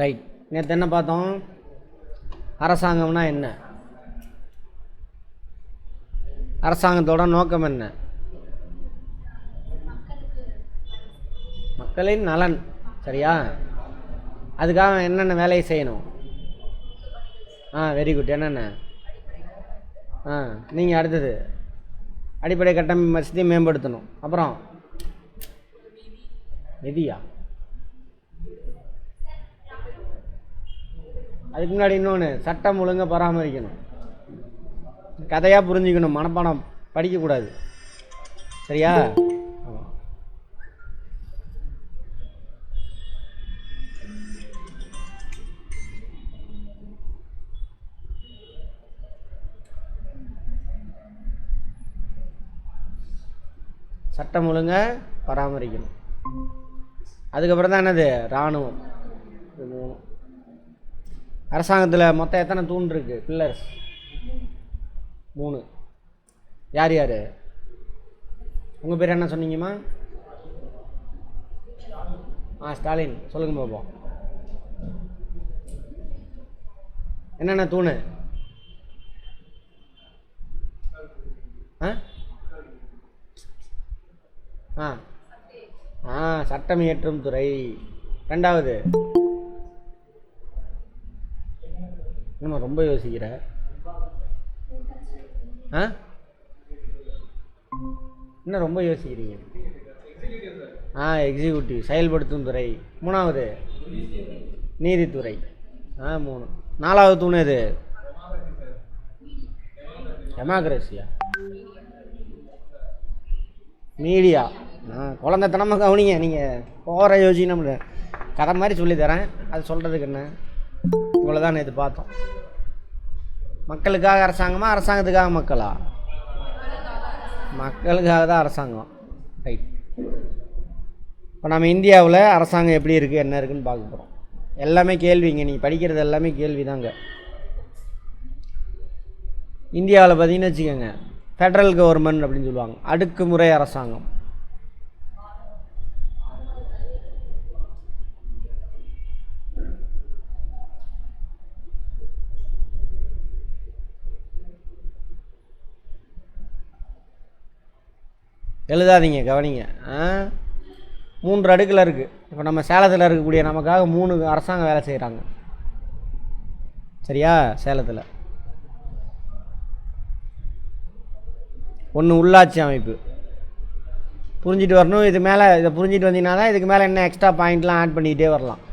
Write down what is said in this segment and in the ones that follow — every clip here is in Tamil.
ரைட். நேற்று என்ன பார்த்தோம்? அரசாங்கம்னா என்ன, அரசாங்கத்தோட நோக்கம் என்ன? மக்களின் நலன். சரியா? அதுக்காக என்னென்ன வேலையை செய்யணும்? Very good. என்னென்ன? நீங்கள் அடுத்தது அடிப்படை கட்டமைப்பு வசதியை மேம்படுத்தணும். அப்புறம் நிதியா? அதுக்கு முன்னாடி இன்னொன்று, சட்டம் ஒழுங்கை பராமரிக்கணும். கதையாக புரிஞ்சுக்கணும், மனப்பாடம் படிக்கக்கூடாது. சரியா? சட்டம் ஒழுங்கை பராமரிக்கணும். அதுக்கப்புறம் தான் என்னது? இராணுவம். இது மூணு. அரசாங்கத்தில் மொத்தம் எத்தனை தூண் இருக்குது? பில்லர்ஸ் 3. யார் யார்? உங்கள் பேர் என்ன சொன்னீங்கம்மா? ஸ்டாலின். சொல்லுங்க பார்ப்போம். என்னென்ன தூணு? சட்டம் இயற்றும் துறை. 2வது நம்ம ரொம்ப யோசிக்கிற. என்ன ரொம்ப யோசிக்கிறீங்க? எக்ஸிக்யூட்டிவ், செயல்படுத்தும் துறை. 3வது நீதித்துறை. 3. 4வது தூண் எது? டெமோக்ரஸியா? மீடியா. குழந்தைத்தனமாக கவனிங்க. நீங்கள் போகிற யோசிச்சு நம்ம கதை மாதிரி சொல்லித்தரேன், அது சொல்கிறதுக்கு என்ன? இவ்வளோதான் நேற்று பார்த்தோம். மக்களுக்காக அரசாங்கமா, அரசாங்கத்துக்காக மக்களா? மக்களுக்காக தான் அரசாங்கம். ரைட். இப்போ நம்ம இந்தியாவில் அரசாங்கம் எப்படி இருக்குது, என்ன இருக்குதுன்னு பார்க்க போகிறோம். எல்லாமே கேள்விங்க. நீங்கள் படிக்கிறது எல்லாமே கேள்வி தாங்க. இந்தியாவில் பார்த்தீங்கன்னு வச்சுக்கோங்க, ஃபெட்ரல் கவர்மெண்ட் அப்படின்னு சொல்லுவாங்க, அடுக்குமுறை அரசாங்கம். எழுதாதீங்க, கவனிங்க. 3 அடுக்கில் இருக்குது. இப்போ நம்ம சேலத்தில் இருக்கக்கூடிய நமக்காக 3 அரசாங்கம் வேலை செய்கிறாங்க. சரியா? சேலத்தில் 1 உள்ளாட்சி அமைப்பு. புரிஞ்சிட்டு வரணும். இது மேலே இதை புரிஞ்சிட்டு வந்தீங்கன்னா தான் இதுக்கு மேலே என்ன எக்ஸ்ட்ரா பாயிண்ட்லாம் ஆட் பண்ணிக்கிட்டே வரலாம்.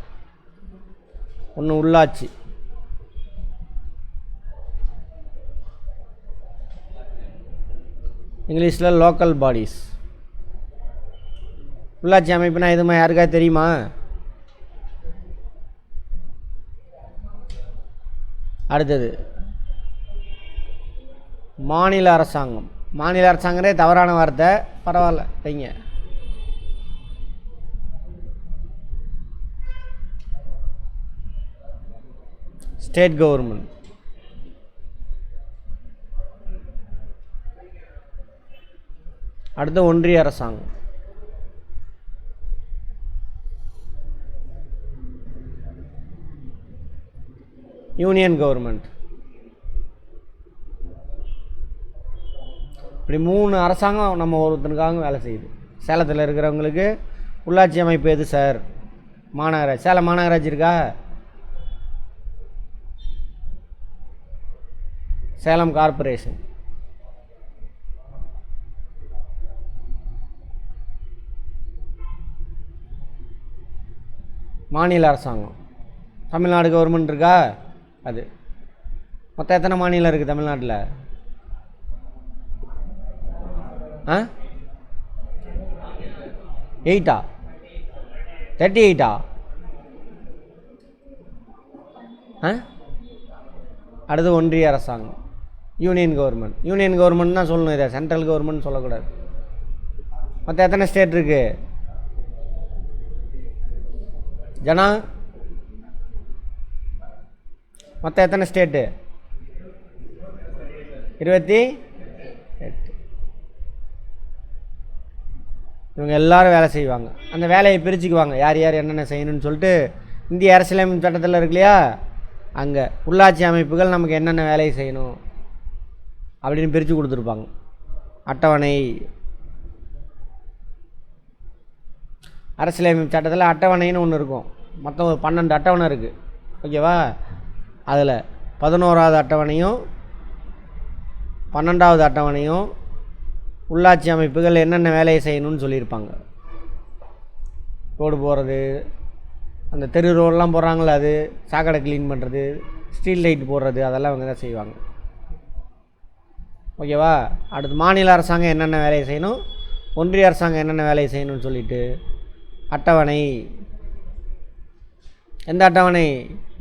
1 உள்ளாட்சி. இங்கிலீஷில் லோக்கல் பாடிஸ். உள்ளாட்சி அமைப்புனா எதுமா யாருக்கா தெரியுமா? அடுத்தது மாநில அரசாங்கம். மாநில அரசாங்கரே தவறான வார்த்தை, பரவாயில்ல வைங்க. State government. அடுத்து ஒன்றிய அரசாங்கம். Union government. இப்படி 3 அரசாங்கம் நம்ம ஒருத்தனுக்காக வேலை செய்யுது. சேலத்தில் இருக்கிறவங்களுக்கு உள்ளாட்சி அமைப்பு எது சார்? மாநகராட்சி. சேலம் மாநகராட்சி இருக்கா? சேலம் கார்பரேஷன். மாநில அரசாங்கம். தமிழ்நாடு கவர்மெண்ட் இருக்கா? அது. மொத்தம் எத்தனை மாநிலம் இருக்குது தமிழ்நாட்டில்? 8 38 அடுத்து ஒன்றிய அரசாங்கம், யூனியன் கவர்மெண்ட். யூனியன் கவர்மெண்ட் தான் சொல்லணும், இதை சென்ட்ரல் கவர்மெண்ட் சொல்லக்கூடாது. மொத்தம் எத்தனை ஸ்டேட் இருக்குது? ஜனா மொத்தம் எத்தனை ஸ்டேட்டு? 28. இவங்க எல்லாரும் வேலை செய்வாங்க. அந்த வேலையை பிரிச்சுக்குவாங்க, யார் யார் என்னென்ன செய்யணும்னு சொல்லிட்டு இந்திய அரசியலமைப்பு சட்டத்தில் இருக்கு இல்லையா, அங்கே உள்ளாட்சி அமைப்புகள் நமக்கு என்னென்ன வேலையை செய்யணும் அப்படின்னு பிரித்து கொடுத்துருப்பாங்க. அட்டவணை, அரசியலமைப்பு சட்டத்தில் அட்டவணைன்னு ஒன்று இருக்கும். மொத்தம் ஒரு 12 அட்டவணை இருக்குது. ஓகேவா? அதில் 11வது அட்டவணையும் 12வது அட்டவணையும் உள்ளாட்சி அமைப்புகள் என்னென்ன வேலையை செய்யணும்னு சொல்லியிருப்பாங்க. ரோடு போகிறது, அந்த தெரு ரோடெலாம் போடுறாங்களே, அது சாக்கடை க்ளீன் பண்ணுறது, ஸ்ட்ரீட் லைட் போடுறது, அதெல்லாம் அவங்க தான் செய்வாங்க. ஓகேவா? அடுத்து மாநில அரசாங்கம் என்னென்ன வேலையை செய்யணும், ஒன்றிய அரசாங்கம் என்னென்ன வேலையை செய்யணும்னு சொல்லிட்டு அட்டவணை. எந்த அட்டவணை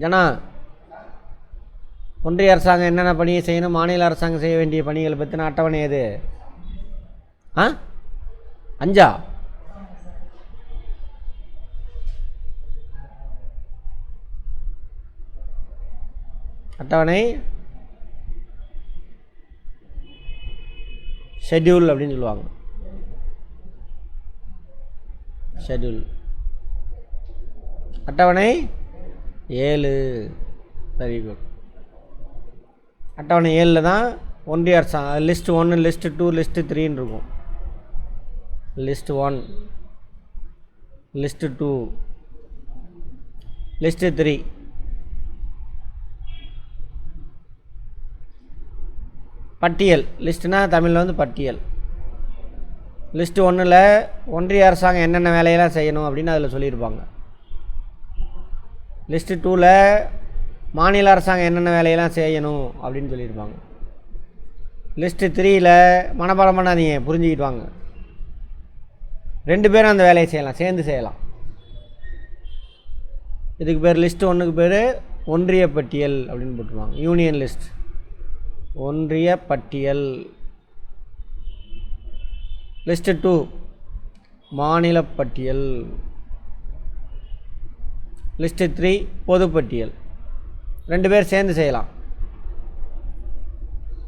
ஜனா? ஒன்றிய அரசாங்கம் என்னென்ன பணியை செய்யணும், மாநில அரசாங்கம் செய்ய வேண்டிய பணிகளை பற்றின அட்டவணை எது? 5 அட்டவணை, ஷெட்யூல் அப்படின்னு சொல்லுவாங்க. ஷெட்யூல் அட்டவணை 7. Very good. அட்டவணை 7 தான் ஒன்றிய அரசாங்கம். லிஸ்ட் 1, லிஸ்ட் 2, லிஸ்ட் 3ன்னு இருக்கும். List 1, list 2, list 3. பட்டியல். லிஸ்ட்டுனா தமிழில் வந்து பட்டியல். லிஸ்ட் 1ல் ஒன்றிய அரசாங்கம் என்னென்ன வேலையெல்லாம் செய்யணும் அப்படின்னு அதில் சொல்லியிருப்பாங்க. லிஸ்ட்டு 2ல் மாநில அரசாங்கம் என்னென்ன வேலையெல்லாம் செய்யணும் அப்படின்னு சொல்லியிருப்பாங்க. லிஸ்ட்டு 3ல் மனப்பாடம் பண்ணாதீங்க, புரிஞ்சுக்கிட்டு வாங்க. 2 பேரும் அந்த வேலையை செய்யலாம், சேர்ந்து செய்யலாம். இதுக்கு பேர் லிஸ்ட் 1க்கு பேர் ஒன்றிய பட்டியல் அப்படின்னு போட்டுருவாங்க. யூனியன் லிஸ்ட், ஒன்றிய பட்டியல். லிஸ்ட் 2 மாநில பட்டியல். லிஸ்ட் 3 பொதுப்பட்டியல். 2 பேர் சேர்ந்து செய்யலாம்.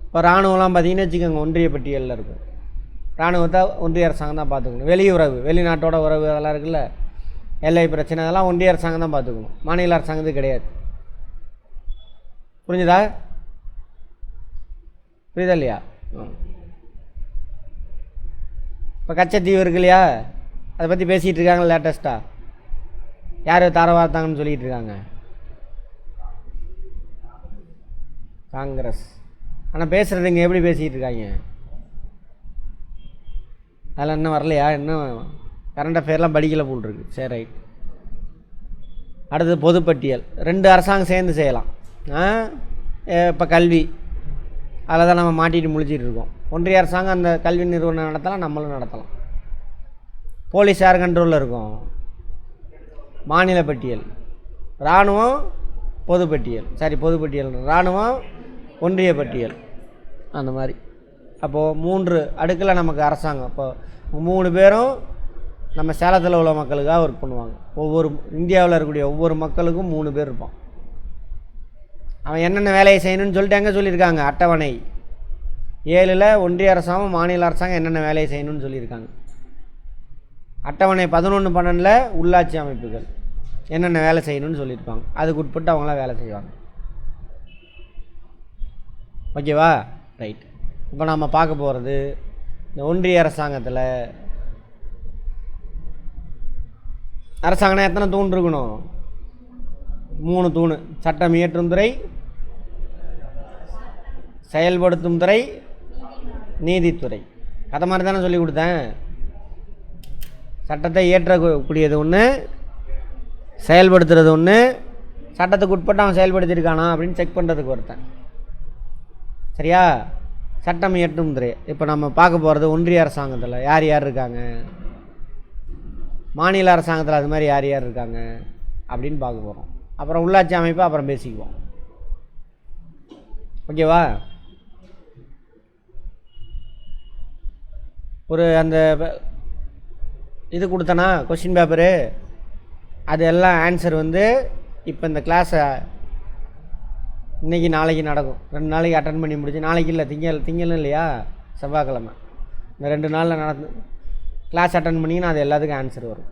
இப்போ இராணுவம்லாம் பார்த்தீங்கன்னு வச்சுக்கோங்க, ஒன்றிய பட்டியலில் இருக்கும். இராணுவத்தை ஒன்றிய அரசாங்கம் தான் பார்த்துக்கணும். வெளியுறவு, வெளிநாட்டோட உறவு அதெல்லாம் இருக்குல்ல, எல்லை பிரச்சனை, அதெல்லாம் ஒன்றிய அரசாங்கம் தான் பார்த்துக்கணும். மாநில அரசாங்கத்துக்கு கிடையாது. புரிஞ்சுதா? புரியுதா இல்லையா? இப்போ கச்சத்தீவு இருக்கு இல்லையா, அதை பற்றி பேசிகிட்டு இருக்காங்க லேட்டஸ்ட்டாக. யார் தாரவார்த்தாங்கன்னு சொல்லிகிட்டு இருக்காங்க? காங்கிரஸ். ஆனால் பேசுகிறது இங்கே எப்படி பேசிகிட்டு இருக்காங்க? அதில் இன்னும் வரலையா? இன்னும் கரண்ட் அஃபேர்லாம் படிக்கலை போல் இருக்கு. சரி, ரைட். அடுத்தது பொதுப்பட்டியல். 2 அரசாங்கம் சேர்ந்து செய்யலாம். இப்போ கல்வி, அதில் தான் நம்ம மாட்டிட்டு முழிச்சிட்டு இருக்கோம். ஒன்றிய அரசாங்கம் அந்த கல்வி நிறுவனம் நடத்தலாம், நம்மளும் நடத்தலாம். போலீஸ் யார் கண்ட்ரோலில் இருக்கும்? மாநில பட்டியல். இராணுவம் பொதுப்பட்டியல், பொதுப்பட்டியல். இராணுவம் ஒன்றிய பட்டியல், அந்த மாதிரி. அப்போது 3 அடுக்கில் நமக்கு அரசாங்கம். இப்போ 3 பேரும் நம்ம சேலத்தில் உள்ள மக்களுக்காக ஒர்க் பண்ணுவாங்க. ஒவ்வொரு இந்தியாவில் இருக்கக்கூடிய ஒவ்வொரு மக்களுக்கும் 3 பேர் இருப்பான். அவன் என்னென்ன வேலையை செய்யணும்னு சொல்லிட்டு எங்கே சொல்லியிருக்காங்க? அட்டவணை 7ல் ஒன்றிய அரசாங்கம் மாநில அரசாங்கம் என்னென்ன வேலையை செய்யணும்னு சொல்லியிருக்காங்க. அட்டவணை 11, 12ல் உள்ளாட்சி அமைப்புகள் என்னென்ன வேலை செய்யணும்னு சொல்லியிருப்பாங்க. அதுக்கு உட்பட்டு அவங்களாம் வேலை செய்வாங்க. ஓகேவா? ரைட். இப்போ நம்ம பார்க்க போகிறது இந்த ஒன்றிய அரசாங்கத்தில் அரசாங்கம்னா எத்தனை தூண் இருக்கணும்? 3 தூண். சட்டம் இயற்றும் துறை, செயல்படுத்தும் துறை, நீதித்துறை. கதை மாதிரி தானே சொல்லி கொடுத்தேன். சட்டத்தை இயற்றக்கூடியது ஒன்று, செயல்படுத்துறது ஒன்று, சட்டத்துக்கு உட்பட்டு அவன் செயல்படுத்தியிருக்கானா அப்படின்னு செக் பண்ணுறதுக்கு ஒருத்தன். சரியா? சட்டம் இயற்றும் துறை. இப்போ நம்ம பார்க்க போகிறது ஒன்றிய அரசாங்கத்தில் யார் யார் இருக்காங்க, மாநில அரசாங்கத்தில் அது மாதிரி யார் யார் இருக்காங்க அப்படின்னு பார்க்க போகிறோம். அப்புறம் உள்ளாட்சி அமைப்பு அப்புறம் பேசிக்குவோம். ஓகேவா? ஒரு அந்த இது கொடுத்தனா கொஸ்டின் பேப்பரு, அது எல்லாம் ஆன்சர் வந்து இப்போ இந்த கிளாஸை இன்றைக்கி நாளைக்கு நடக்கும். 2 நாளைக்கு அட்டன் பண்ணி முடிச்சு, நாளைக்கு இல்லை, திங்களும் இல்லையா, செவ்வாய்க்கிழமை, இந்த 2 நாளில் கிளாஸ் அட்டன் பண்ணிங்கன்னா அது எல்லாத்துக்கும் ஆன்சர் வரும்.